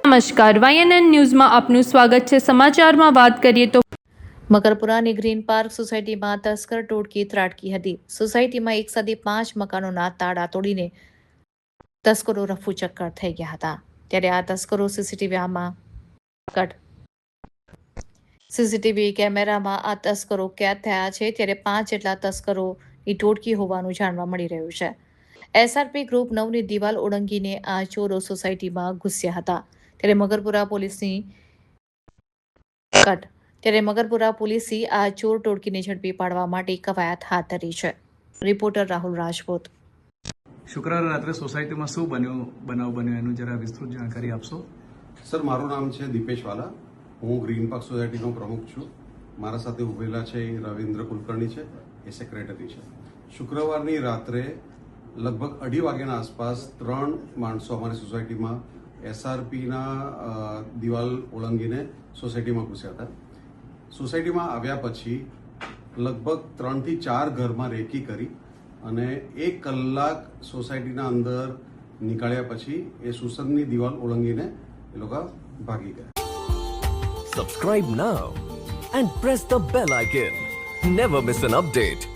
નમસ્કાર, YNN ન્યૂઝમાં આપનું સ્વાગત છે। સમાચારમાં વાત કરીએ તો મકરપુરાની ગ્રીન પાર્ક સોસાયટીમાં તસ્કર ટોળકી ત્રાટકી હતી। સોસાયટીમાં એક સાથે 5 મકાનોના તાળા તોડીને તસ્કરો રફુચક્કર થઈ ગયા હતા। ત્યારે આ તસ્કરો સીસીટીવી કેમેરામાં આ તસ્કરો કેદ થયા છે। ત્યારે 5 જેટલા તસ્કરોની ટોળકી હોવાનું જાણવા મળી રહ્યું છે। SRP ગ્રુપ 9ની દિવાલ ઓળંગીને આ ચોરો સોસાયટીમાં ઘૂસ્યા હતા। ત્યારે મકરપુરા પોલીસે આ ચોર ટોળકીને ઝડપી પાડવા માટે કવાયત હાથ ધરી છે। રિપોર્ટર રાહુલ રાજપૂત। શુક્રવારે રાત્રે સોસાયટીમાં શું બનાવ બન્યો એનું જરા વિસ્તૃત જાણકારી આપશો? સર, મારું નામ છે દીપેશ વાલા। હું ગ્રીન પાર્ક સોસાયટીનો પ્રમુખ છું। મારા સાથે ઉભેલા છે રવિન્દ્ર કુલકર્ણી છે, એ સેક્રેટરી છે। શુક્રવારની રાત્રે લગભગ 2:30 વાગ્યાના આસપાસ 3 માણસો અમારી સોસાયટીમાં SRPના દિવાલ ઓળંગીને સોસાયટીમાં ઘૂસ્યા હતા। સોસાયટીમાં આવ્યા પછી લગભગ 3 થી 4 ઘરમાં રેકી કરી અને 1 કલાક સોસાયટીના અંદર નીકળ્યા પછી એ સુસદની દિવાલ ઓળંગીને એ લોકો ભાગી ગયા। Subscribe now and press the bell icon. Never miss an update.